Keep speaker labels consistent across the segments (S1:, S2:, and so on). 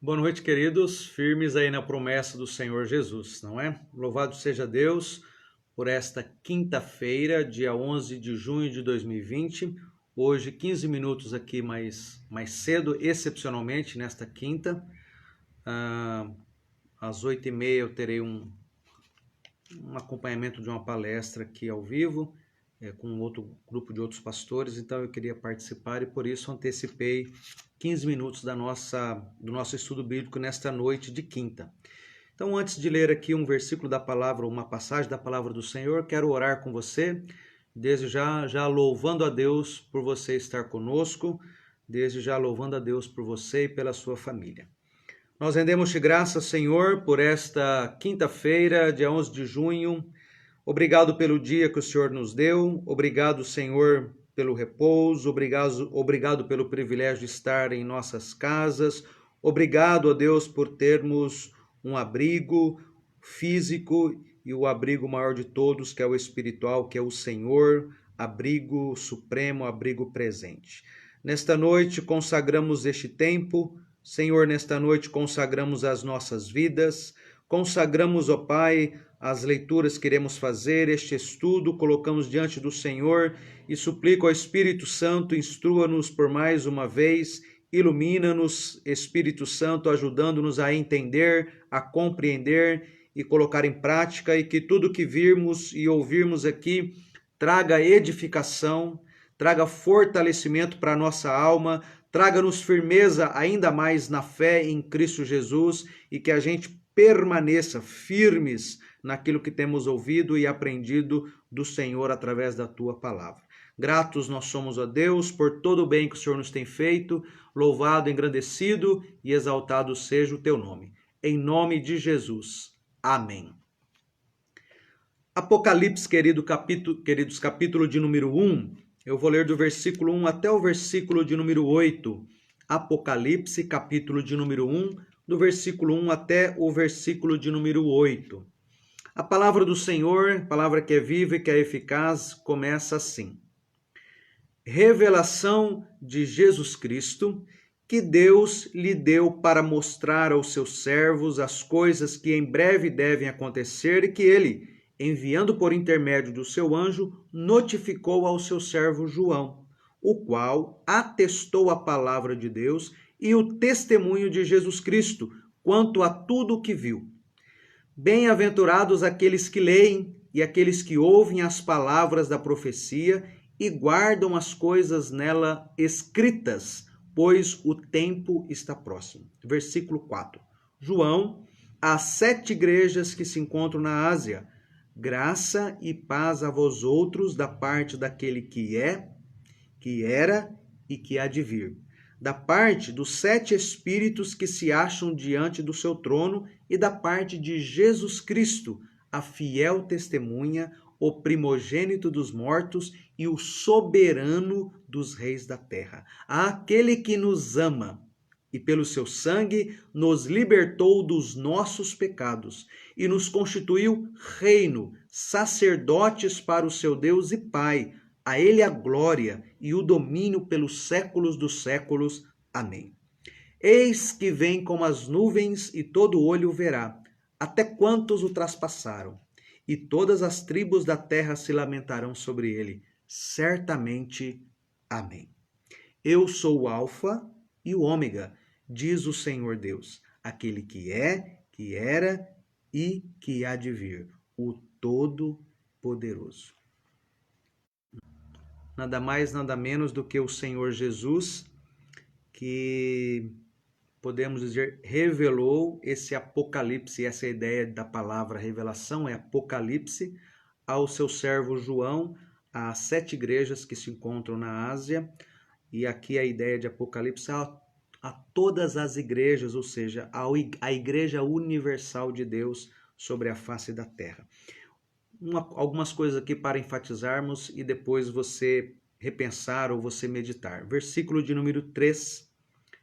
S1: Boa noite, queridos, firmes aí na promessa do Senhor Jesus, não é? Louvado seja Deus por esta quinta-feira, dia 11 de junho de 2020. Hoje, 15 minutos aqui mais cedo, excepcionalmente, nesta quinta. Às 8h30 eu terei um acompanhamento de uma palestra aqui ao vivo, com outro grupo de outros pastores, então eu queria participar e por isso antecipei 15 minutos do nosso estudo bíblico nesta noite de quinta. Então, antes de ler aqui um versículo da palavra, uma passagem da palavra do Senhor, quero orar com você, desde já louvando a Deus por você estar conosco, desde já louvando a Deus por você e pela sua família. Nós rendemos-te graças, Senhor, por esta quinta-feira, dia 11 de junho. Obrigado pelo dia que o Senhor nos deu. Obrigado, Senhor, pelo repouso. Obrigado pelo privilégio de estar em nossas casas. Obrigado, ó Deus, por termos um abrigo físico e o abrigo maior de todos, que é o espiritual, que é o Senhor, abrigo supremo, abrigo presente. Nesta noite consagramos este tempo. Senhor, nesta noite consagramos as nossas vidas, consagramos, ó Pai, as leituras que iremos fazer, este estudo, colocamos diante do Senhor e suplico ao Espírito Santo, instrua-nos por mais uma vez, ilumina-nos, Espírito Santo, ajudando-nos a entender, a compreender e colocar em prática, e que tudo que virmos e ouvirmos aqui traga edificação, traga fortalecimento para a nossa alma, traga-nos firmeza ainda mais na fé em Cristo Jesus e que a gente permaneça firmes naquilo que temos ouvido e aprendido do Senhor através da Tua palavra. Gratos nós somos a Deus por todo o bem que o Senhor nos tem feito, louvado, engrandecido e exaltado seja o Teu nome. Em nome de Jesus. Amém. Apocalipse, queridos, capítulo de número 1, eu vou ler do versículo 1 até o versículo de número 8. Apocalipse, capítulo de número 1, do versículo 1 até o versículo de número 8. A palavra do Senhor, palavra que é viva e que é eficaz, começa assim. Revelação de Jesus Cristo, que Deus lhe deu para mostrar aos seus servos as coisas que em breve devem acontecer e que ele, enviando por intermédio do seu anjo, notificou ao seu servo João, o qual atestou a palavra de Deus e o testemunho de Jesus Cristo quanto a tudo o que viu. Bem-aventurados aqueles que leem e aqueles que ouvem as palavras da profecia e guardam as coisas nela escritas, pois o tempo está próximo. Versículo 4. João, às 7 igrejas que se encontram na Ásia, graça e paz a vós outros da parte daquele que é, que era e que há de vir, da parte dos 7 espíritos que se acham diante do seu trono e da parte de Jesus Cristo, a fiel testemunha, o primogênito dos mortos e o soberano dos reis da terra. Aquele que nos ama e pelo seu sangue nos libertou dos nossos pecados e nos constituiu reino, sacerdotes para o seu Deus e Pai. A ele a glória e o domínio pelos séculos dos séculos. Amém. Eis que vem como as nuvens e todo olho verá, até quantos o traspassaram. E todas as tribos da terra se lamentarão sobre ele. Certamente. Amém. Eu sou o Alfa e o Ômega, diz o Senhor Deus, aquele que é, que era e que há de vir, o Todo-Poderoso. Nada mais, nada menos do que o Senhor Jesus, que podemos dizer, revelou esse Apocalipse, essa ideia da palavra revelação é Apocalipse, ao seu servo João, às 7 igrejas que se encontram na Ásia, e aqui a ideia de Apocalipse a todas as igrejas, ou seja, a Igreja Universal de Deus sobre a face da terra. Algumas coisas aqui para enfatizarmos e depois você repensar ou você meditar. Versículo de número 3.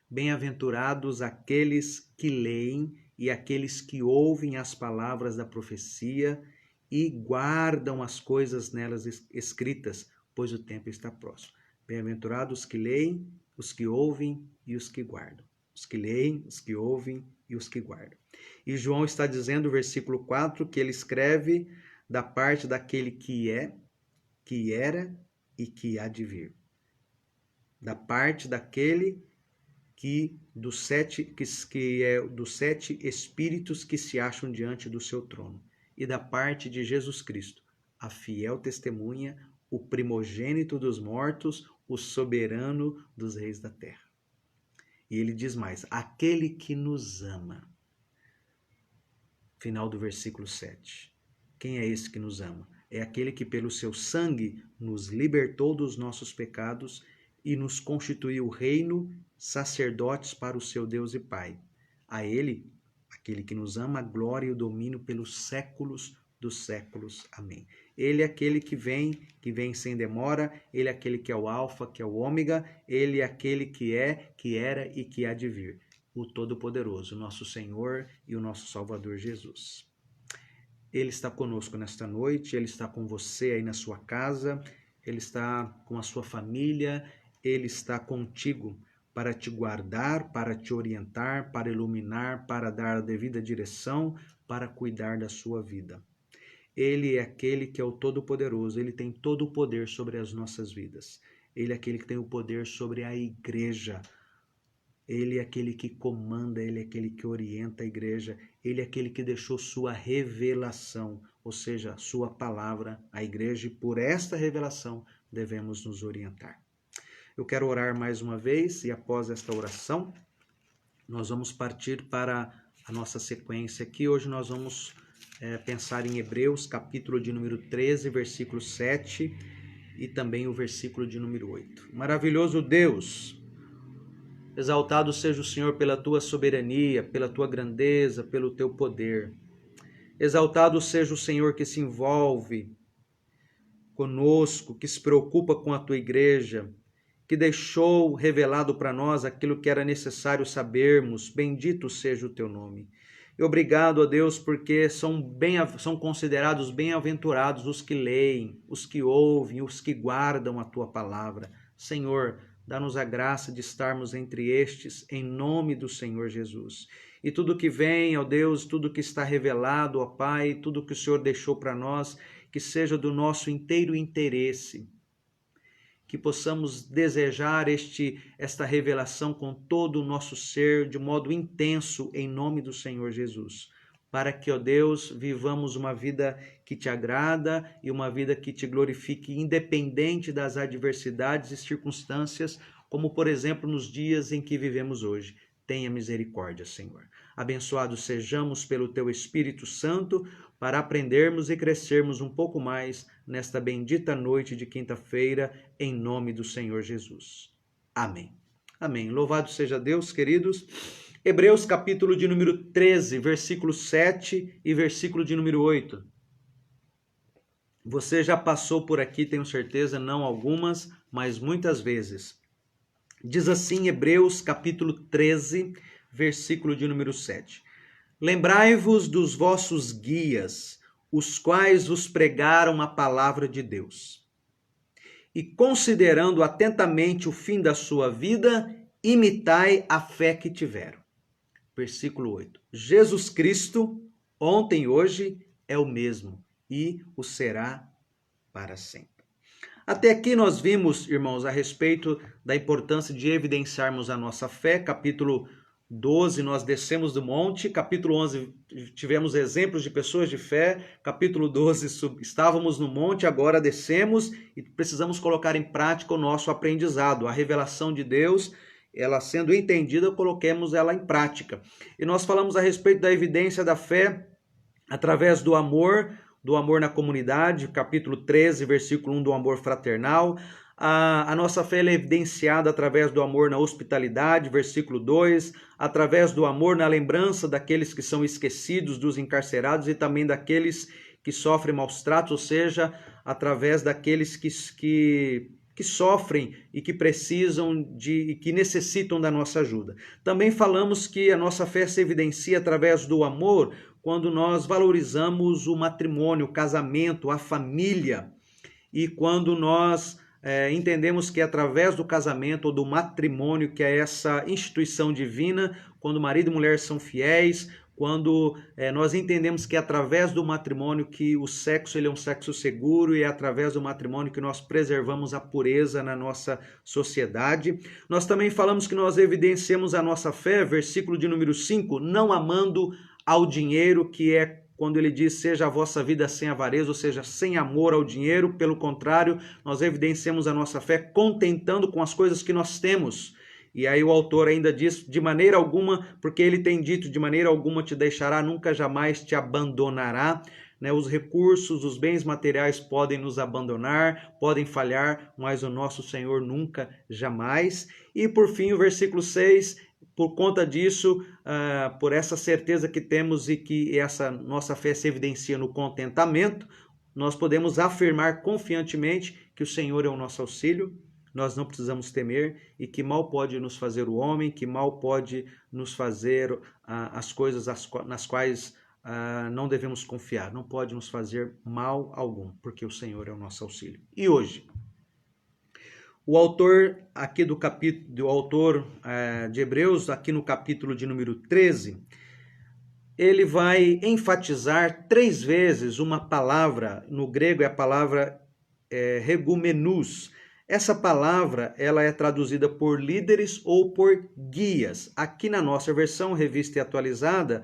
S1: Bem-aventurados aqueles que leem e aqueles que ouvem as palavras da profecia e guardam as coisas nelas escritas, pois o tempo está próximo. Bem-aventurados os que leem, os que ouvem e os que guardam. Os que leem, os que ouvem e os que guardam. E João está dizendo, versículo 4, que ele escreve da parte daquele que é, que era e que há de vir. Da parte daquele dos 7 espíritos que se acham diante do seu trono, e da parte de Jesus Cristo, a fiel testemunha, o primogênito dos mortos, o soberano dos reis da terra. E ele diz mais, aquele que nos ama. Final do versículo 7. Quem é esse que nos ama? É aquele que pelo seu sangue nos libertou dos nossos pecados e nos constituiu reino, sacerdotes para o seu Deus e Pai. A ele, aquele que nos ama, a glória e o domínio pelos séculos dos séculos. Amém. Ele é aquele que vem sem demora, ele é aquele que é o Alfa, que é o Ômega, ele é aquele que é, que era e que há de vir. O Todo-Poderoso, nosso Senhor e o nosso Salvador Jesus. Ele está conosco nesta noite, ele está com você aí na sua casa, ele está com a sua família, ele está contigo para te guardar, para te orientar, para iluminar, para dar a devida direção, para cuidar da sua vida. Ele é aquele que é o Todo-Poderoso, ele tem todo o poder sobre as nossas vidas. Ele é aquele que tem o poder sobre a igreja. Ele é aquele que comanda, ele é aquele que orienta a igreja, ele é aquele que deixou sua revelação, ou seja, sua palavra à igreja, e por esta revelação devemos nos orientar. Eu quero orar mais uma vez e após esta oração, nós vamos partir para a nossa sequência aqui. Hoje nós vamos pensar em Hebreus, capítulo de número 13, versículo 7 e também o versículo de número 8. Maravilhoso Deus! Exaltado seja o Senhor pela tua soberania, pela tua grandeza, pelo teu poder. Exaltado seja o Senhor que se envolve conosco, que se preocupa com a tua igreja, que deixou revelado para nós aquilo que era necessário sabermos. Bendito seja o teu nome. E obrigado a Deus, porque são considerados bem-aventurados os que leem, os que ouvem, os que guardam a tua palavra. Senhor, dá-nos a graça de estarmos entre estes, em nome do Senhor Jesus. E tudo que vem, ó Deus, tudo que está revelado, ó Pai, tudo que o Senhor deixou para nós, que seja do nosso inteiro interesse, que possamos desejar esta revelação com todo o nosso ser, de modo intenso, em nome do Senhor Jesus, para que, ó Deus, vivamos uma vida que te agrada e uma vida que te glorifique, independente das adversidades e circunstâncias, como, por exemplo, nos dias em que vivemos hoje. Tenha misericórdia, Senhor. Abençoados sejamos pelo teu Espírito Santo, para aprendermos e crescermos um pouco mais nesta bendita noite de quinta-feira, em nome do Senhor Jesus. Amém. Amém. Louvado seja Deus, queridos. Hebreus capítulo de número 13, versículo 7 e versículo de número 8. Você já passou por aqui, tenho certeza, não algumas, mas muitas vezes. Diz assim, Hebreus capítulo 13, versículo de número 7. Lembrai-vos dos vossos guias, os quais vos pregaram a palavra de Deus. E considerando atentamente o fim da sua vida, imitai a fé que tiveram. Versículo 8. Jesus Cristo, ontem e hoje, é o mesmo e o será para sempre. Até aqui nós vimos, irmãos, a respeito da importância de evidenciarmos a nossa fé. Capítulo 12, nós descemos do monte. Capítulo 11, tivemos exemplos de pessoas de fé. Capítulo 12, estávamos no monte, agora descemos e precisamos colocar em prática o nosso aprendizado. A revelação de Deus, ela sendo entendida, coloquemos ela em prática. E nós falamos a respeito da evidência da fé através do amor na comunidade. Capítulo 13, versículo 1, do amor fraternal. A nossa fé é evidenciada através do amor na hospitalidade, versículo 2, através do amor na lembrança daqueles que são esquecidos, dos encarcerados e também daqueles que sofrem maus tratos, ou seja, através daqueles que sofrem e que precisam e que necessitam da nossa ajuda. Também falamos que a nossa fé se evidencia através do amor quando nós valorizamos o matrimônio, o casamento, a família, e quando nós entendemos que através do casamento ou do matrimônio, que é essa instituição divina, quando marido e mulher são fiéis, quando nós entendemos que é através do matrimônio que o sexo ele é um sexo seguro e é através do matrimônio que nós preservamos a pureza na nossa sociedade. Nós também falamos que nós evidenciamos a nossa fé, versículo de número 5, não amando ao dinheiro, que é quando ele diz, seja a vossa vida sem avareza, ou seja, sem amor ao dinheiro. Pelo contrário, nós evidenciamos a nossa fé contentando com as coisas que nós temos. E aí o autor ainda diz, de maneira alguma, porque ele tem dito, de maneira alguma te deixará, nunca jamais te abandonará. Os recursos, os bens materiais podem nos abandonar, podem falhar, mas o nosso Senhor nunca, jamais. E por fim, o versículo 6, por conta disso, por essa certeza que temos e que essa nossa fé se evidencia no contentamento, nós podemos afirmar confiantemente que o Senhor é o nosso auxílio, nós não precisamos temer e que mal pode nos fazer o homem, que mal pode nos fazer as coisas nas quais não devemos confiar, não pode nos fazer mal algum, porque o Senhor é o nosso auxílio. E hoje, o autor aqui do autor de Hebreus, aqui no capítulo de número 13, ele vai enfatizar 3 vezes uma palavra, no grego é a palavra regumenus. Essa palavra ela é traduzida por líderes ou por guias. Aqui na nossa versão, Revista e Atualizada,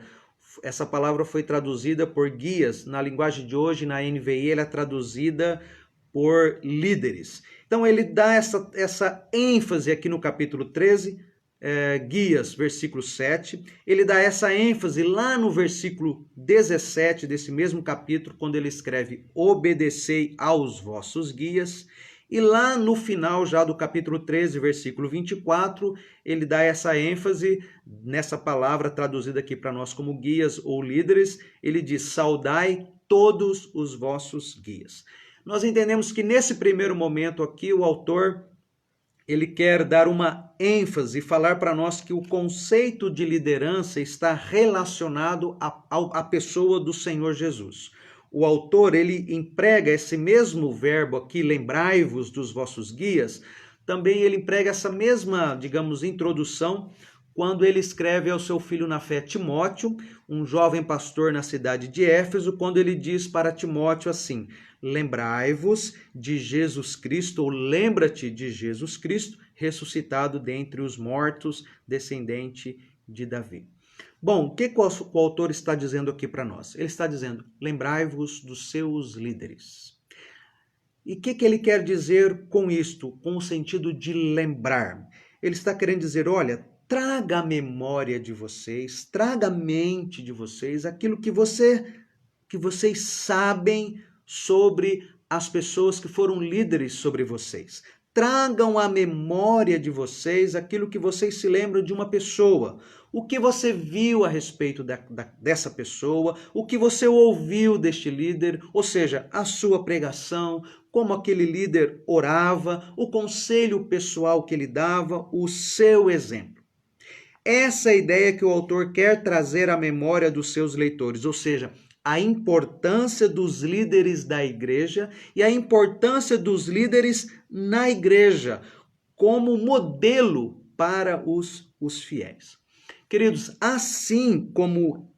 S1: essa palavra foi traduzida por guias. Na linguagem de hoje, na NVI, ela é traduzida por líderes. Então ele dá essa ênfase aqui no capítulo 13, guias, versículo 7. Ele dá essa ênfase lá no versículo 17 desse mesmo capítulo, quando ele escreve, obedecei aos vossos guias. E lá no final já do capítulo 13, versículo 24, ele dá essa ênfase nessa palavra traduzida aqui para nós como guias ou líderes. Ele diz: saudai todos os vossos guias. Nós entendemos que nesse primeiro momento aqui o autor ele quer dar uma ênfase e falar para nós que o conceito de liderança está relacionado à pessoa do Senhor Jesus. O autor, ele emprega esse mesmo verbo aqui, lembrai-vos dos vossos guias, também ele emprega essa mesma, digamos, introdução quando ele escreve ao seu filho na fé Timóteo, um jovem pastor na cidade de Éfeso, quando ele diz para Timóteo assim: lembrai-vos de Jesus Cristo, ou lembra-te de Jesus Cristo, ressuscitado dentre os mortos, descendente de Davi. Bom, o que o autor está dizendo aqui para nós? Ele está dizendo: lembrai-vos dos seus líderes. E o que ele quer dizer com isto, com o sentido de lembrar? Ele está querendo dizer: olha, traga a memória de vocês, traga a mente de vocês aquilo que vocês sabem sobre as pessoas que foram líderes sobre vocês. Tragam à memória de vocês aquilo que vocês se lembram de uma pessoa. O que você viu a respeito dessa pessoa, o que você ouviu deste líder, ou seja, a sua pregação, como aquele líder orava, o conselho pessoal que ele dava, o seu exemplo. Essa é a ideia que o autor quer trazer à memória dos seus leitores, ou seja, a importância dos líderes da igreja e a importância dos líderes na igreja como modelo para os fiéis. Queridos, assim como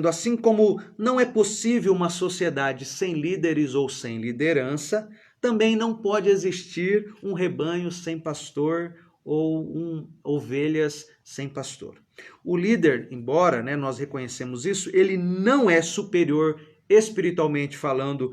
S1: assim como não é possível uma sociedade sem líderes ou sem liderança, também não pode existir um rebanho sem pastor ou ovelhas sem pastor. O líder, embora nós reconhecemos isso, ele não é superior espiritualmente falando,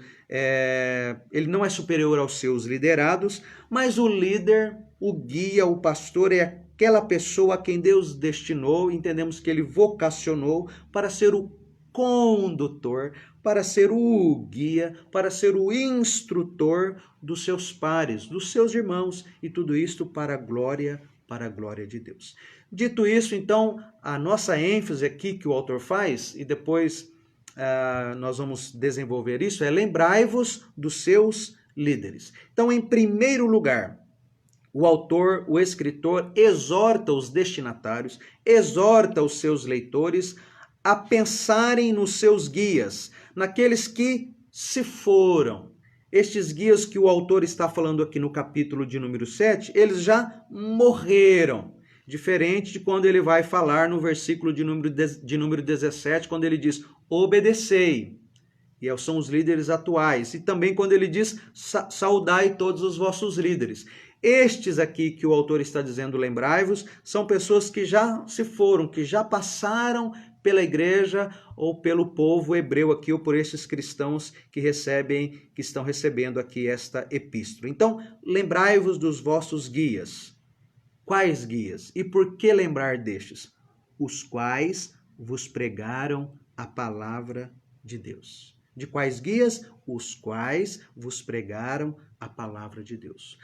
S1: ele não é superior aos seus liderados, mas o líder, o guia, o pastor é aquela pessoa a quem Deus destinou, entendemos que ele vocacionou para ser o condutor, para ser o guia, para ser o instrutor dos seus pares, dos seus irmãos, e tudo isto para a glória de Deus. Dito isso, então, a nossa ênfase aqui que o autor faz, e depois nós vamos desenvolver isso, é lembrai-vos dos seus líderes. Então, em primeiro lugar, o autor, o escritor, exorta os destinatários, exorta os seus leitores a pensarem nos seus guias, naqueles que se foram. Estes guias que o autor está falando aqui no capítulo de número 7, eles já morreram. Diferente de quando ele vai falar no versículo de número 17, quando ele diz, obedecei. E são os líderes atuais. E também quando ele diz, saudai todos os vossos líderes. Estes aqui que o autor está dizendo, lembrai-vos, são pessoas que já se foram, que já passaram pela igreja ou pelo povo hebreu aqui, ou por esses cristãos que estão recebendo aqui esta epístola. Então, lembrai-vos dos vossos guias. Quais guias? E por que lembrar destes? Os quais vos pregaram a palavra de Deus. De quais guias? Os quais vos pregaram a palavra de Deus.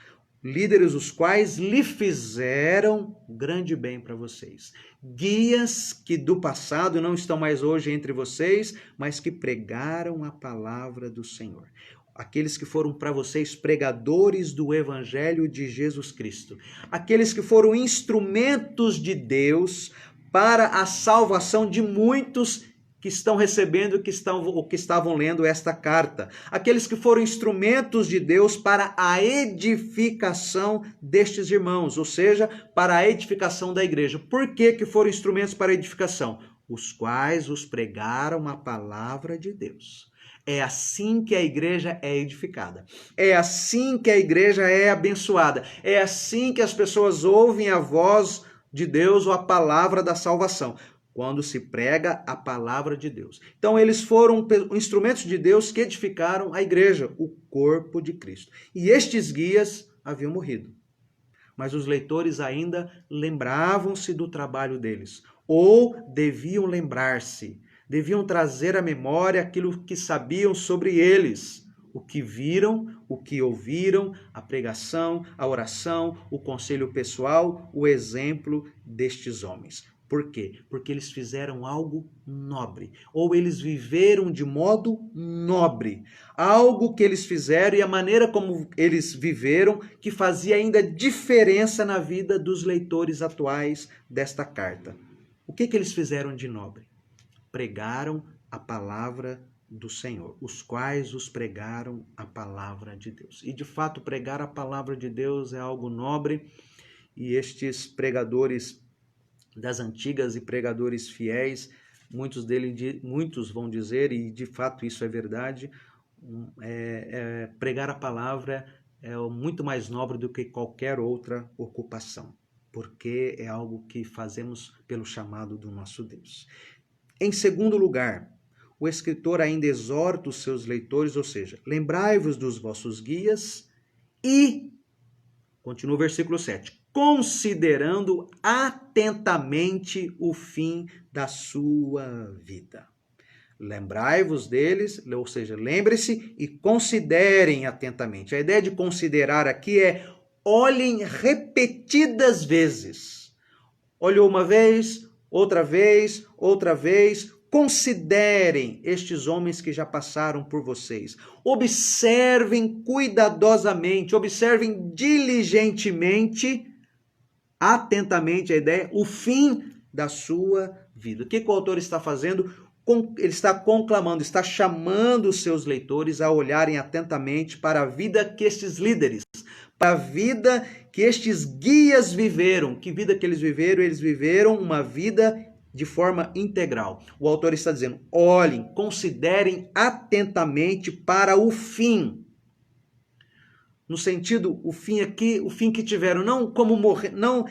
S1: Líderes os quais lhe fizeram grande bem para vocês. Guias que do passado não estão mais hoje entre vocês, mas que pregaram a palavra do Senhor. Aqueles que foram para vocês pregadores do Evangelho de Jesus Cristo. Aqueles que foram instrumentos de Deus para a salvação de muitos que estão recebendo ou que estavam lendo esta carta. Aqueles que foram instrumentos de Deus para a edificação destes irmãos, ou seja, para a edificação da igreja. Por que foram instrumentos para a edificação? Os quais os pregaram a palavra de Deus. É assim que a igreja é edificada. É assim que a igreja é abençoada. É assim que as pessoas ouvem a voz de Deus ou a palavra da salvação. Quando se prega a palavra de Deus. Então, eles foram instrumentos de Deus que edificaram a igreja, o corpo de Cristo. E estes guias haviam morrido. Mas os leitores ainda lembravam-se do trabalho deles. Ou deviam lembrar-se, deviam trazer à memória aquilo que sabiam sobre eles. o que viram, o que ouviram, a pregação, a oração, o conselho pessoal, o exemplo destes homens. Por quê? Porque eles fizeram algo nobre, ou eles viveram de modo nobre. Algo que eles fizeram e a maneira como eles viveram que fazia ainda diferença na vida dos leitores atuais desta carta. O que eles fizeram de nobre? Pregaram a palavra do Senhor, os quais os pregaram a palavra de Deus. E de fato, pregar a palavra de Deus é algo nobre, e estes pregadores das antigas e pregadores fiéis, muitos vão dizer, e de fato isso é verdade, pregar a palavra é muito mais nobre do que qualquer outra ocupação, porque é algo que fazemos pelo chamado do nosso Deus. Em segundo lugar, o escritor ainda exorta os seus leitores, ou seja, lembrai-vos dos vossos guias e, continua o versículo 7, considerando atentamente o fim da sua vida. Lembrai-vos deles, ou seja, lembre-se e considerem atentamente. A ideia de considerar aqui é olhem repetidas vezes. Olhou uma vez, outra vez, outra vez. Considerem estes homens que já passaram por vocês. Observem cuidadosamente, observem diligentemente, atentamente a ideia, o fim da sua vida. O que o autor está fazendo? Ele está conclamando, está chamando os seus leitores a olharem atentamente para a vida que estes líderes, para a vida que estes guias viveram. Que vida que eles viveram? Eles viveram uma vida de forma integral. O autor está dizendo, olhem, considerem atentamente para o fim. No sentido, o fim aqui, o fim que tiveram, não como morrer, não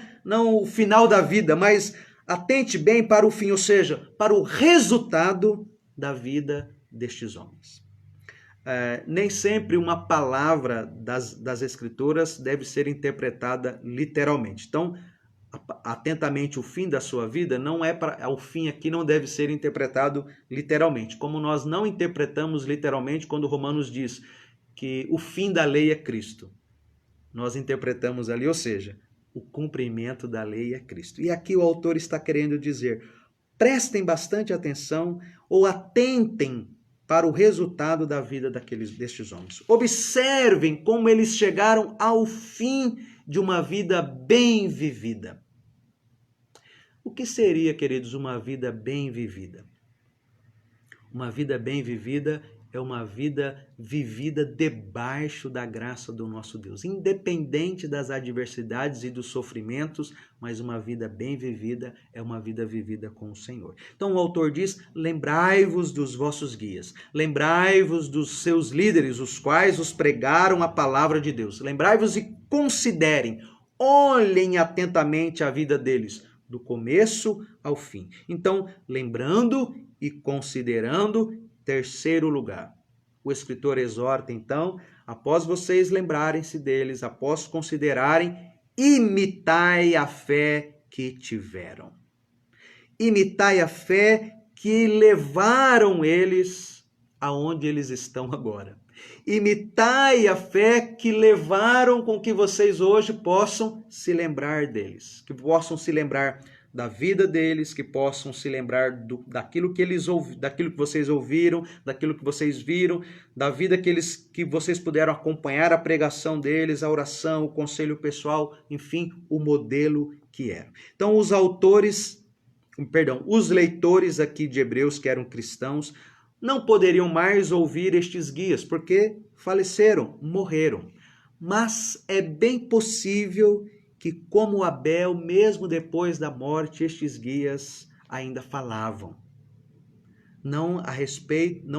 S1: o final da vida, mas atente bem para o fim, ou seja, para o resultado da vida destes homens. Nem sempre uma palavra das Escrituras deve ser interpretada literalmente. Então, atentamente o fim da sua vida, não é para o fim aqui não deve ser interpretado literalmente, como nós não interpretamos literalmente quando Romanos diz que o fim da lei é Cristo. Nós interpretamos ali, ou seja, o cumprimento da lei é Cristo. E aqui o autor está querendo dizer, prestem bastante atenção ou atentem para o resultado da vida destes homens. Observem como eles chegaram ao fim de uma vida bem vivida. O que seria, queridos, uma vida bem vivida? Uma vida bem vivida é uma vida vivida debaixo da graça do nosso Deus, independente das adversidades e dos sofrimentos, mas uma vida bem vivida é uma vida vivida com o Senhor. Então o autor diz, lembrai-vos dos vossos guias, lembrai-vos dos seus líderes, os quais os pregaram a palavra de Deus. Lembrai-vos e considerem, olhem atentamente a vida deles, do começo ao fim. Então, lembrando e considerando, terceiro lugar, o escritor exorta, então, após vocês lembrarem-se deles, após considerarem, imitai a fé que tiveram. Imitai a fé que levaram eles aonde eles estão agora. Imitai a fé que levaram com que vocês hoje possam se lembrar deles, que possam se lembrar da vida deles, que possam se lembrar daquilo que vocês ouviram, daquilo que vocês viram, da vida que vocês puderam acompanhar a pregação deles, a oração, o conselho pessoal, enfim, o modelo que era. Então os leitores aqui de Hebreus, que eram cristãos, não poderiam mais ouvir estes guias, porque faleceram, morreram. Mas é bem possível que, como Abel, mesmo depois da morte, estes guias ainda falavam. Não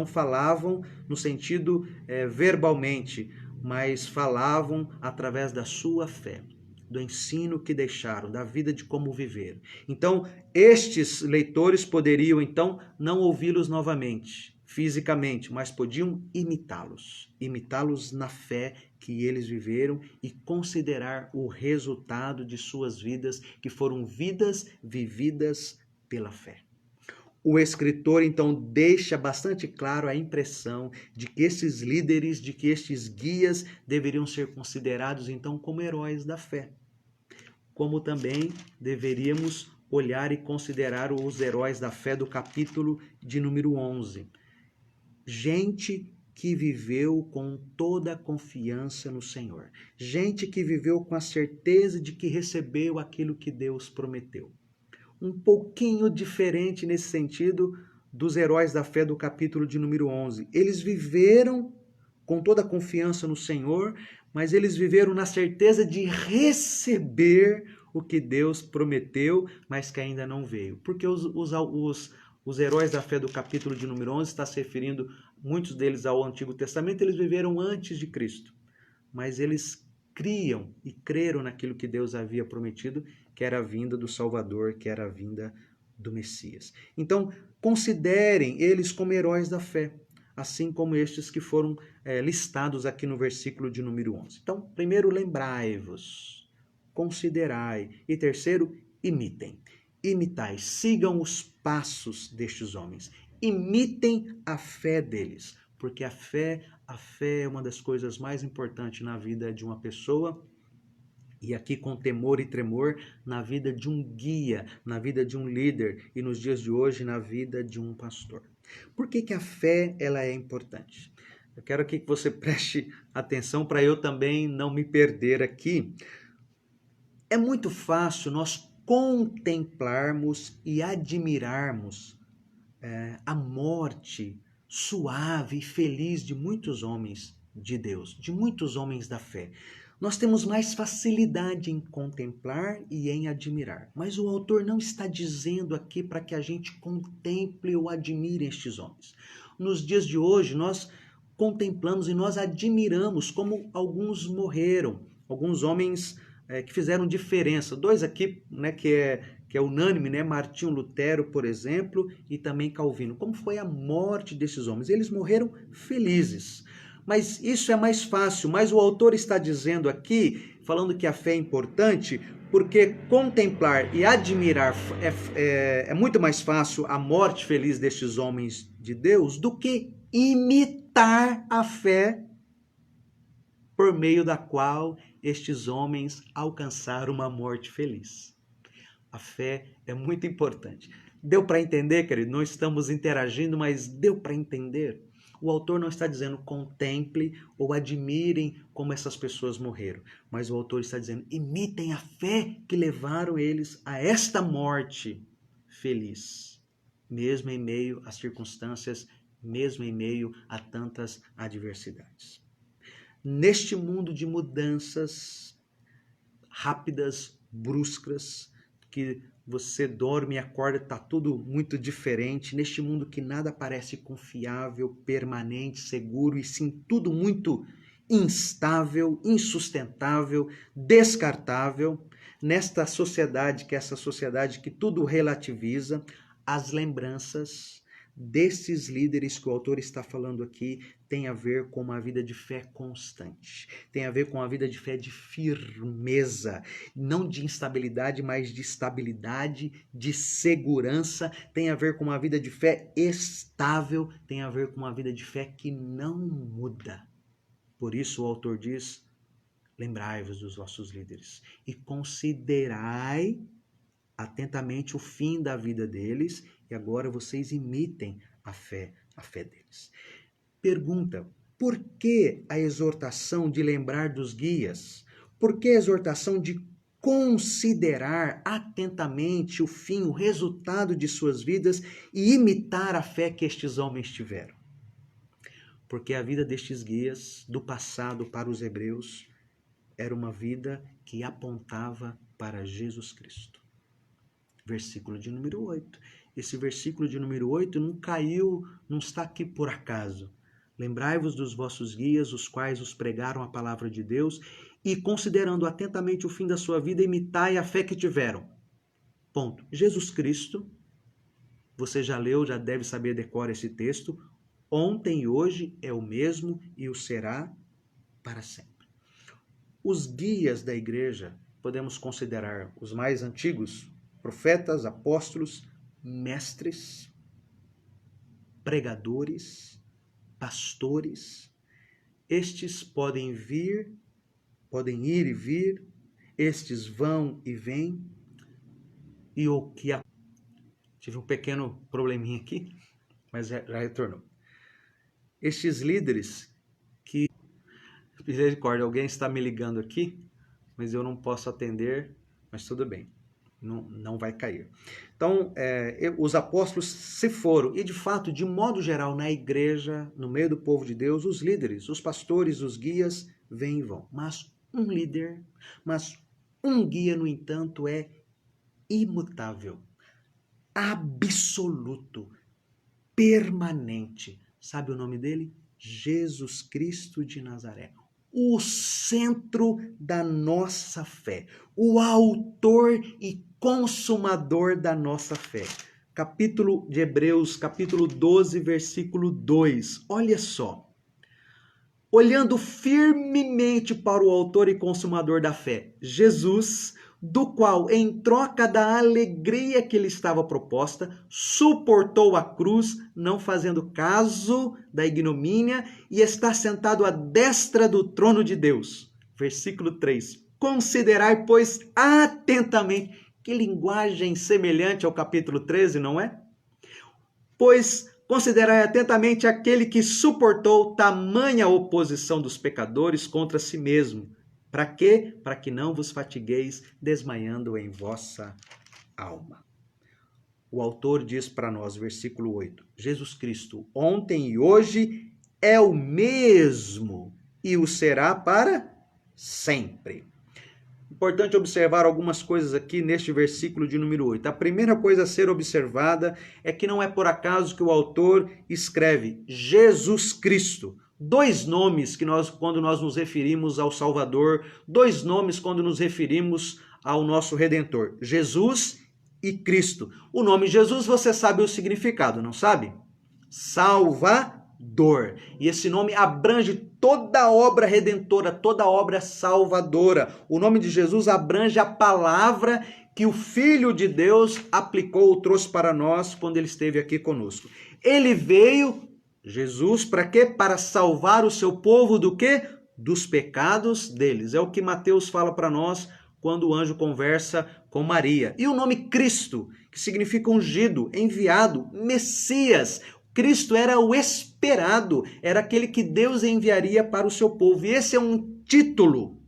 S1: falavam no sentido verbalmente, mas falavam através da sua fé, do ensino que deixaram, da vida de como viver. Então, estes leitores poderiam, então, não ouvi-los novamente, fisicamente, mas podiam imitá-los na fé que eles viveram e considerar o resultado de suas vidas, que foram vidas vividas pela fé. o escritor, então, deixa bastante claro a impressão de que esses líderes, de que estes guias deveriam ser considerados, então, como heróis da fé. Como também deveríamos olhar e considerar os heróis da fé do capítulo de número 11. Gente que viveu com toda a confiança no Senhor. Gente que viveu com a certeza de que recebeu aquilo que Deus prometeu. Um pouquinho diferente nesse sentido dos heróis da fé do capítulo de número 11. Eles viveram com toda a confiança no Senhor, mas eles viveram na certeza de receber o que Deus prometeu, mas que ainda não veio. Porque os heróis da fé do capítulo de número 11 está se referindo, muitos deles, ao Antigo Testamento. Eles viveram antes de Cristo, mas eles criam e creram naquilo que Deus havia prometido, que era a vinda do Salvador, que era a vinda do Messias. Então, considerem eles como heróis da fé, assim como estes que foram listados aqui no versículo de número 11. Então, primeiro, lembrai-vos, considerai, e terceiro, imitem. Imitai, sigam os passos destes homens, imitem a fé deles, porque a fé é uma das coisas mais importantes na vida de uma pessoa, e aqui com temor e tremor, na vida de um guia, na vida de um líder, e nos dias de hoje, na vida de um pastor. Por que a fé ela é importante? Eu quero aqui que você preste atenção para eu também não me perder aqui. É muito fácil nós contemplarmos e admirarmos a morte suave e feliz de muitos homens de Deus, de muitos homens da fé. Nós temos mais facilidade em contemplar e em admirar. Mas o autor não está dizendo aqui para que a gente contemple ou admire estes homens. Nos dias de hoje, nós contemplamos e nós admiramos como alguns morreram, alguns homens que fizeram diferença. Dois aqui, né, que é unânime, né? Martinho Lutero, por exemplo, e também Calvino. Como foi a morte desses homens? Eles morreram felizes. Mas isso é mais fácil, mas o autor está dizendo aqui, falando que a fé é importante, porque contemplar e admirar é muito mais fácil a morte feliz destes homens de Deus do que imitar a fé por meio da qual estes homens alcançaram uma morte feliz. A fé é muito importante. Deu para entender, querido? Não estamos interagindo, mas deu para entender? O autor não está dizendo contemple ou admirem como essas pessoas morreram, mas o autor está dizendo imitem a fé que levaram eles a esta morte feliz, mesmo em meio às circunstâncias, mesmo em meio a tantas adversidades. Neste mundo de mudanças rápidas, bruscas, que você dorme e acorda, está tudo muito diferente, neste mundo que nada parece confiável, permanente, seguro, e sim tudo muito instável, insustentável, descartável, nesta sociedade, que é essa sociedade que tudo relativiza, as lembranças desses líderes que o autor está falando aqui tem a ver com uma vida de fé constante, tem a ver com uma vida de fé de firmeza, não de instabilidade, mas de estabilidade, de segurança, tem a ver com uma vida de fé estável, tem a ver com uma vida de fé que não muda. Por isso o autor diz, lembrai-vos dos vossos líderes e considerai atentamente o fim da vida deles, e agora vocês imitem a fé deles. Pergunta, por que a exortação de lembrar dos guias? Por que a exortação de considerar atentamente o fim, o resultado de suas vidas e imitar a fé que estes homens tiveram? Porque a vida destes guias, do passado para os hebreus, era uma vida que apontava para Jesus Cristo. Versículo de número 8. Esse versículo de número 8 não caiu, não está aqui por acaso. Lembrai-vos dos vossos guias, os quais os pregaram a palavra de Deus, e considerando atentamente o fim da sua vida, imitai a fé que tiveram. Ponto. Jesus Cristo, você já leu, já deve saber decora esse texto, ontem e hoje é o mesmo e o será para sempre. Os guias da igreja, podemos considerar os mais antigos, profetas, apóstolos, mestres, pregadores, pastores. Estes podem ir e vir, estes vão e vêm. E o que tive um pequeno probleminha aqui, mas já retornou. Estes líderes que... Misericórdia, alguém está me ligando aqui, mas eu não posso atender, mas tudo bem, não vai cair. Então, os apóstolos se foram, e de fato, de modo geral, na igreja, no meio do povo de Deus, os líderes, os pastores, os guias, vêm e vão. Mas um guia, no entanto, é imutável, absoluto, permanente. Sabe o nome dele? Jesus Cristo de Nazaré. O centro da nossa fé, o autor e consumador da nossa fé. Capítulo de Hebreus, capítulo 12, versículo 2. Olha só. Olhando firmemente para o autor e consumador da fé, Jesus, do qual, em troca da alegria que lhe estava proposta, suportou a cruz, não fazendo caso da ignomínia, e está sentado à destra do trono de Deus. Versículo 3. Considerai, pois, atentamente, que linguagem semelhante ao capítulo 13, não é? Pois considerai atentamente aquele que suportou tamanha oposição dos pecadores contra si mesmo. Para quê? Para que não vos fatigueis desmaiando em vossa alma. O autor diz para nós, versículo 8, Jesus Cristo, ontem e hoje, é o mesmo e o será para sempre. Importante observar algumas coisas aqui neste versículo de número 8. A primeira coisa a ser observada é que não é por acaso que o autor escreve Jesus Cristo. Dois nomes que quando nós nos referimos ao Salvador, dois nomes quando nos referimos ao nosso Redentor, Jesus e Cristo. O nome Jesus, você sabe o significado, não sabe? Salvador. E esse nome abrange toda a obra redentora, toda a obra salvadora. O nome de Jesus abrange a palavra que o Filho de Deus aplicou, trouxe para nós quando ele esteve aqui conosco. Ele veio, Jesus, para quê? Para salvar o seu povo do quê? Dos pecados deles. É o que Mateus fala para nós quando o anjo conversa com Maria. E o nome Cristo, que significa ungido, enviado, Messias. Cristo era o esperado, era aquele que Deus enviaria para o seu povo. E esse é um título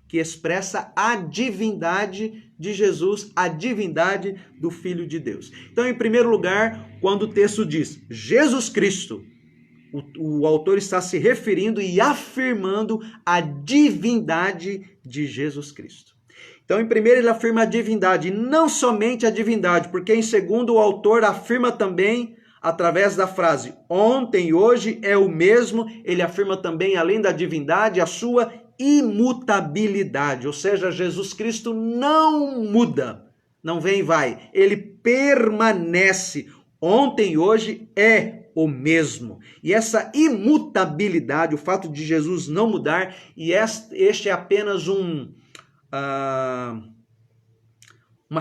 S1: que expressa a divindade de Jesus, a divindade do Filho de Deus. Então, em primeiro lugar, quando o texto diz Jesus Cristo, o autor está se referindo e afirmando a divindade de Jesus Cristo. Então, em primeiro, ele afirma a divindade, e não somente a divindade, porque em segundo, o autor afirma também, através da frase ontem e hoje é o mesmo, ele afirma também, além da divindade, a sua imutabilidade, ou seja, Jesus Cristo não muda, não vem e vai, ele permanece, ontem e hoje é o mesmo. E essa imutabilidade, o fato de Jesus não mudar, e este é apenas uma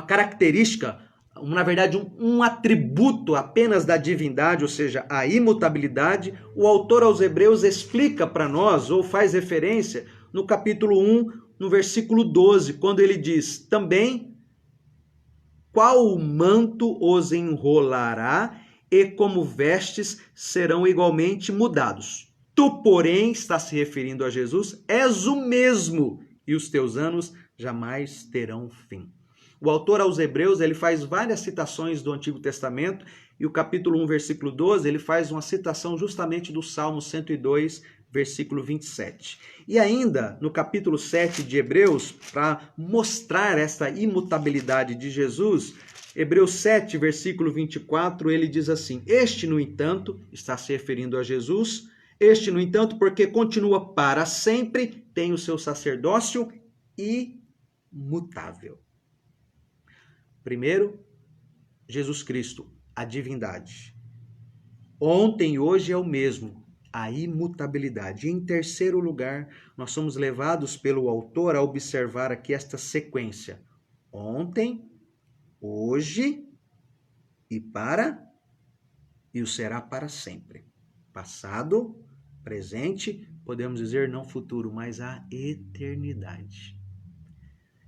S1: característica, na verdade um atributo apenas da divindade, ou seja, a imutabilidade, o autor aos Hebreus explica para nós, ou faz referência, no capítulo 1, no versículo 12, quando ele diz, também, qual manto os enrolará e como vestes serão igualmente mudados. Tu, porém, está se referindo a Jesus, és o mesmo, e os teus anos jamais terão fim. O autor aos Hebreus, ele faz várias citações do Antigo Testamento, e o capítulo 1, versículo 12, ele faz uma citação justamente do Salmo 102, versículo 27. E ainda, no capítulo 7 de Hebreus, para mostrar essa imutabilidade de Jesus, Hebreus 7, versículo 24, ele diz assim, este, no entanto, está se referindo a Jesus, este, no entanto, porque continua para sempre, tem o seu sacerdócio imutável. Primeiro, Jesus Cristo, a divindade. Ontem e hoje é o mesmo, a imutabilidade. E em terceiro lugar, nós somos levados pelo autor a observar aqui esta sequência. Ontem, hoje e para e o será para sempre. Passado, presente, podemos dizer não futuro, mas a eternidade.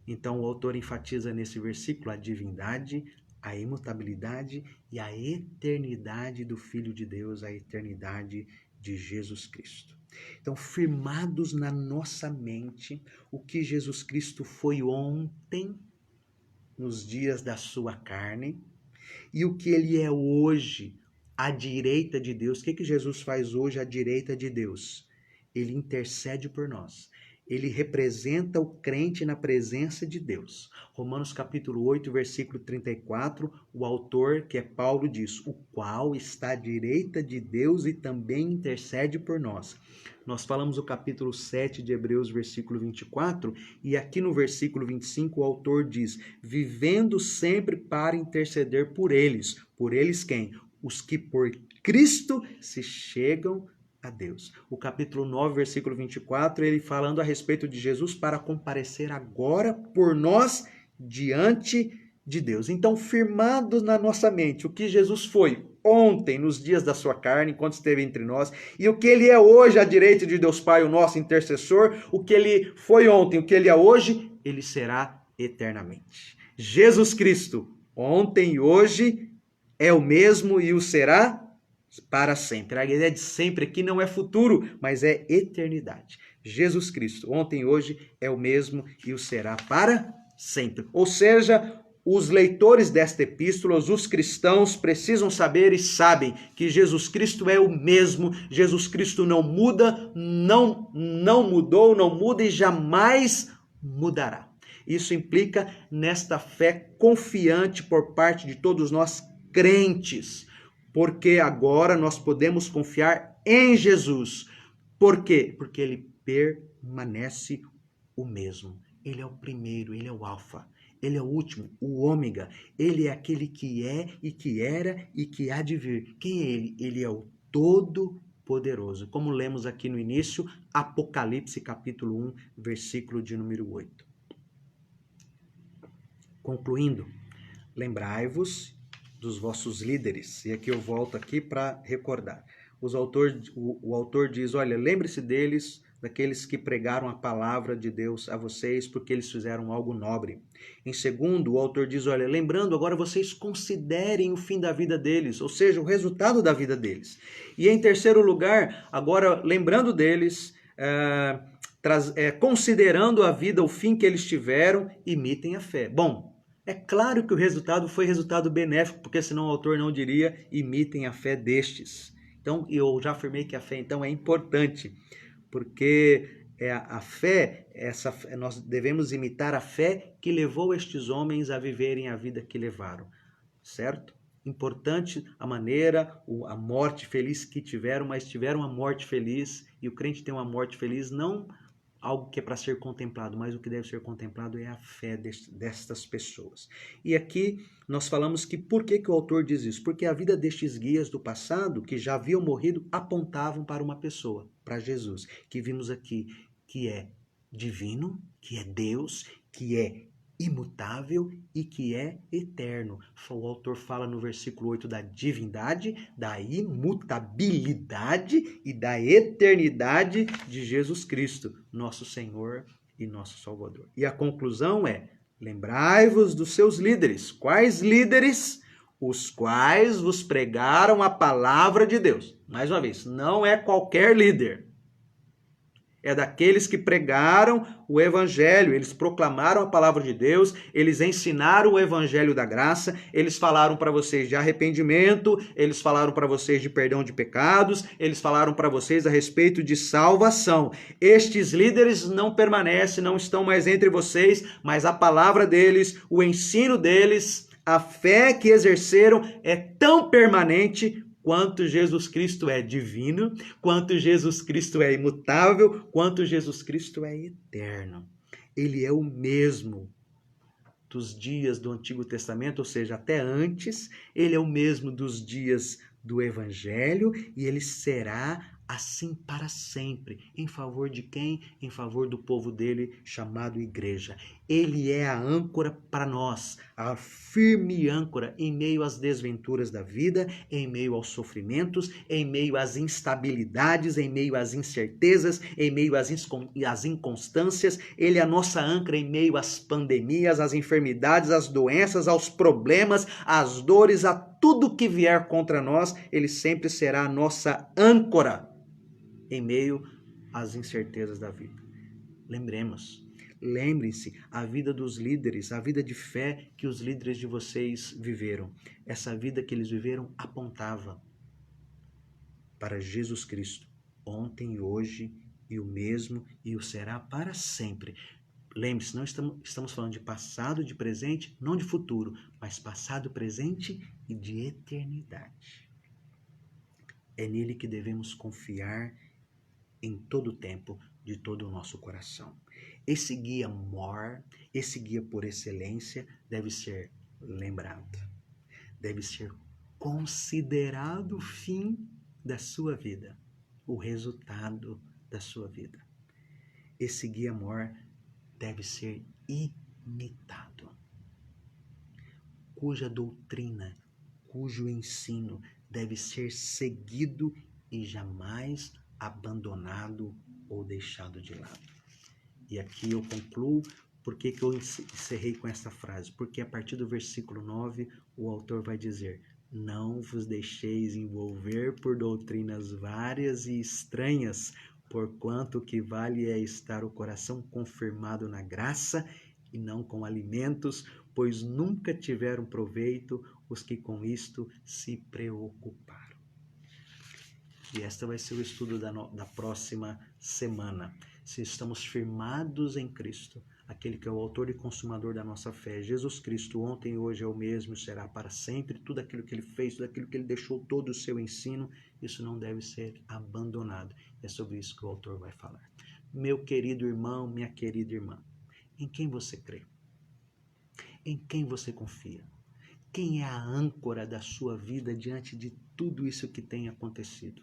S1: Então o autor enfatiza nesse versículo a divindade, a imutabilidade e a eternidade do Filho de Deus, a eternidade de Jesus Cristo. Então, firmados na nossa mente o que Jesus Cristo foi ontem, nos dias da sua carne, e o que ele é hoje, à direita de Deus. O que Jesus faz hoje à direita de Deus? Ele intercede por nós. Ele representa o crente na presença de Deus. Romanos capítulo 8, versículo 34, o autor, que é Paulo, diz: o qual está à direita de Deus e também intercede por nós. Nós falamos o capítulo 7 de Hebreus, versículo 24, e aqui no versículo 25 o autor diz: vivendo sempre para interceder por eles. Por eles quem? Os que por Cristo se chegam a Deus. O capítulo 9, versículo 24, ele falando a respeito de Jesus para comparecer agora por nós diante de Deus. Então, firmados na nossa mente o que Jesus foi ontem, nos dias da sua carne, enquanto esteve entre nós, e o que ele é hoje à direita de Deus Pai, o nosso intercessor, o que ele foi ontem, o que ele é hoje, ele será eternamente. Jesus Cristo, ontem e hoje, é o mesmo e o será para sempre. A ideia de sempre aqui não é futuro, mas é eternidade. Jesus Cristo, ontem e hoje, é o mesmo e o será para sempre. Ou seja, os leitores desta epístola, os cristãos, precisam saber e sabem que Jesus Cristo é o mesmo. Jesus Cristo não muda, não mudou, não muda e jamais mudará. Isso implica nesta fé confiante por parte de todos nós crentes, porque agora nós podemos confiar em Jesus. Por quê? Porque ele permanece o mesmo. Ele é o primeiro, ele é o alfa, ele é o último, o ômega. Ele é aquele que é e que era e que há de vir. Quem é ele? Ele é o Todo-Poderoso. Como lemos aqui no início, Apocalipse capítulo 1, versículo de número 8. Concluindo, lembrai-vos dos vossos líderes. E aqui eu volto aqui para recordar. O autor diz, olha, lembre-se deles, daqueles que pregaram a palavra de Deus a vocês, porque eles fizeram algo nobre. Em segundo, o autor diz, olha, lembrando, agora vocês considerem o fim da vida deles, ou seja, o resultado da vida deles. E em terceiro lugar, agora lembrando deles, considerando a vida, o fim que eles tiveram, imitem a fé. Bom, é claro que o resultado foi resultado benéfico, porque senão o autor não diria imitem a fé destes. Então, eu já afirmei que a fé então é importante, porque a fé, nós devemos imitar a fé que levou estes homens a viverem a vida que levaram, certo? Importante a maneira, a morte feliz que tiveram, mas tiveram uma morte feliz, e o crente tem uma morte feliz não algo que é para ser contemplado, mas o que deve ser contemplado é a fé destas pessoas. E aqui nós falamos que por que o autor diz isso? Porque a vida destes guias do passado, que já haviam morrido, apontavam para uma pessoa, para Jesus, que vimos aqui, que é divino, que é Deus, que é imutável e que é eterno. O autor fala no versículo 8 da divindade, da imutabilidade e da eternidade de Jesus Cristo, nosso Senhor e nosso Salvador. E a conclusão é, lembrai-vos dos seus líderes. Quais líderes? Os quais vos pregaram a palavra de Deus. Mais uma vez, não é qualquer líder. É daqueles que pregaram o evangelho, eles proclamaram a palavra de Deus, eles ensinaram o evangelho da graça, eles falaram para vocês de arrependimento, eles falaram para vocês de perdão de pecados, eles falaram para vocês a respeito de salvação. Estes líderes não permanecem, não estão mais entre vocês, mas a palavra deles, o ensino deles, a fé que exerceram é tão permanente quanto Jesus Cristo é divino, quanto Jesus Cristo é imutável, quanto Jesus Cristo é eterno. Ele é o mesmo dos dias do Antigo Testamento, ou seja, até antes, ele é o mesmo dos dias do Evangelho e ele será assim para sempre. Em favor de quem? Em favor do povo dele, chamado igreja. Ele é a âncora para nós, a firme âncora em meio às desventuras da vida, em meio aos sofrimentos, em meio às instabilidades, em meio às incertezas, em meio às inconstâncias. Ele é a nossa âncora em meio às pandemias, às enfermidades, às doenças, aos problemas, às dores, a tudo que vier contra nós. Ele sempre será a nossa âncora em meio às incertezas da vida. Lembrem-se, a vida dos líderes, a vida de fé que os líderes de vocês viveram. Essa vida que eles viveram apontava para Jesus Cristo, ontem e hoje, e o mesmo, e o será para sempre. Lembre-se, não estamos falando de passado, de presente, não de futuro, mas passado, presente e de eternidade. É nele que devemos confiar em todo o tempo, de todo o nosso coração. Esse guia mor, esse guia por excelência, deve ser lembrado, deve ser considerado o fim da sua vida, o resultado da sua vida. Esse guia mor deve ser imitado, cuja doutrina, cujo ensino deve ser seguido e jamais abandonado ou deixado de lado. E aqui eu concluo. Por que eu encerrei com essa frase? Porque a partir do versículo 9, o autor vai dizer: não vos deixeis envolver por doutrinas várias e estranhas, porquanto o que vale é estar o coração confirmado na graça e não com alimentos, pois nunca tiveram proveito os que com isto se preocuparam. E esta vai ser o estudo da próxima semana. Se estamos firmados em Cristo, aquele que é o autor e consumador da nossa fé, Jesus Cristo, ontem e hoje é o mesmo, será para sempre. Tudo aquilo que ele fez, tudo aquilo que ele deixou, todo o seu ensino, isso não deve ser abandonado. É sobre isso que o autor vai falar. Meu querido irmão, minha querida irmã, em quem você crê? Em quem você confia? Quem é a âncora da sua vida diante de tudo isso que tem acontecido?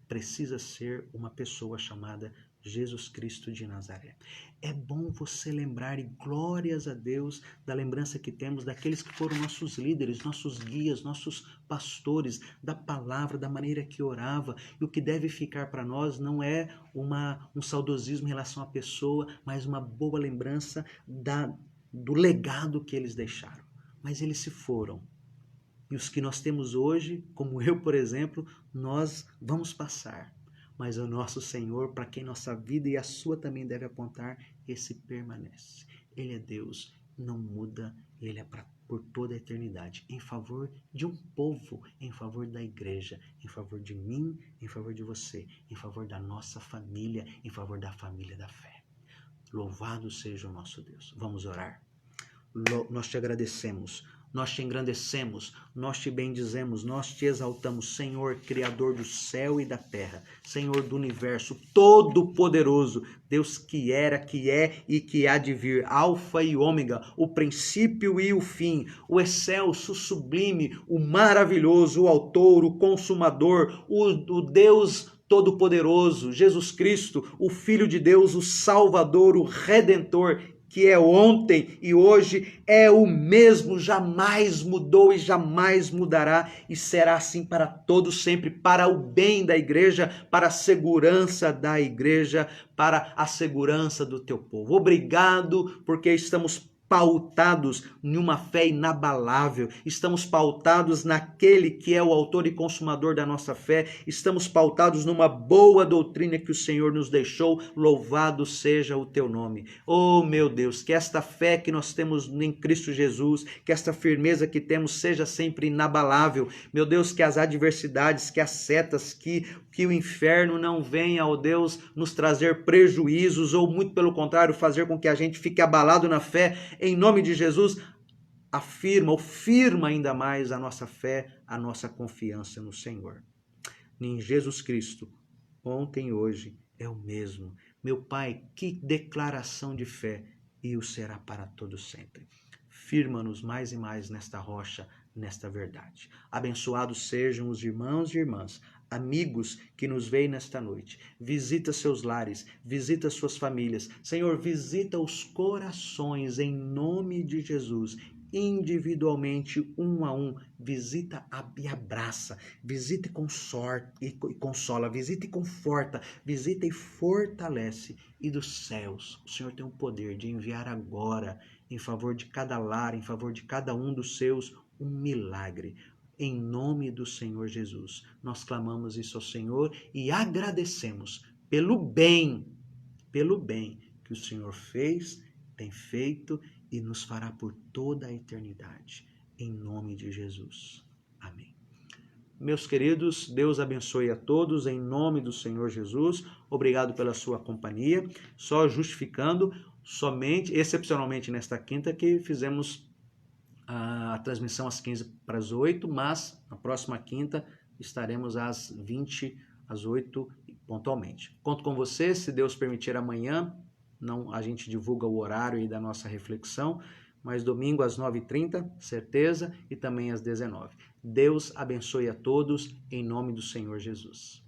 S1: Precisa ser uma pessoa chamada Jesus Cristo de Nazaré. É bom você lembrar, e glórias a Deus, da lembrança que temos daqueles que foram nossos líderes, nossos guias, nossos pastores, da palavra, da maneira que orava. E o que deve ficar para nós não é um saudosismo em relação à pessoa, mas uma boa lembrança do legado que eles deixaram. Mas eles se foram. E os que nós temos hoje, como eu, por exemplo, nós vamos passar. Mas o nosso Senhor, para quem nossa vida e a sua também deve apontar, esse permanece. Ele é Deus, não muda, ele é por toda a eternidade, em favor de um povo, em favor da igreja, em favor de mim, em favor de você, em favor da nossa família, em favor da família da fé. Louvado seja o nosso Deus. Vamos orar? Nós te agradecemos. Nós te engrandecemos, nós te bendizemos, nós te exaltamos, Senhor, Criador do céu e da terra, Senhor do universo, todo-poderoso, Deus que era, que é e que há de vir, Alfa e Ômega, o princípio e o fim, o excelso, o sublime, o maravilhoso, o autor, o consumador, o Deus todo-poderoso, Jesus Cristo, o Filho de Deus, o Salvador, o Redentor, que é ontem e hoje, é o mesmo, jamais mudou e jamais mudará, e será assim para todos sempre, para o bem da igreja, para a segurança da igreja, para a segurança do teu povo. Obrigado, porque estamos pautados em uma fé inabalável, estamos pautados naquele que é o autor e consumador da nossa fé, estamos pautados numa boa doutrina que o Senhor nos deixou, louvado seja o teu nome. Oh meu Deus, que esta fé que nós temos em Cristo Jesus, que esta firmeza que temos seja sempre inabalável, meu Deus, que as adversidades, que as setas, que o inferno não venha, ó Deus, nos trazer prejuízos, ou muito pelo contrário, fazer com que a gente fique abalado na fé. Em nome de Jesus, afirma ou firma ainda mais a nossa fé, a nossa confiança no Senhor. Em Jesus Cristo, ontem e hoje é o mesmo. Meu Pai, que declaração de fé e o será para todo sempre. Firma-nos mais e mais nesta rocha, nesta verdade. Abençoados sejam os irmãos e irmãs, amigos que nos veem nesta noite. Visita seus lares, visita suas famílias. Senhor, visita os corações em nome de Jesus. Individualmente, um a um, visita e abraça, visita e consola, visita e conforta, visita e fortalece. E dos céus, o Senhor tem o poder de enviar agora, em favor de cada lar, em favor de cada um dos seus, um milagre. Em nome do Senhor Jesus, nós clamamos isso ao Senhor e agradecemos pelo bem que o Senhor fez, tem feito e nos fará por toda a eternidade. Em nome de Jesus. Amém. Meus queridos, Deus abençoe a todos em nome do Senhor Jesus. Obrigado pela sua companhia. Só justificando, somente, excepcionalmente nesta quinta, que fizemos a transmissão às 7:45, mas na próxima quinta estaremos às 7:20 pontualmente. Conto com você, se Deus permitir amanhã, não, a gente divulga o horário aí da nossa reflexão, mas domingo às 9:30, certeza, e também às 19. Deus abençoe a todos, em nome do Senhor Jesus.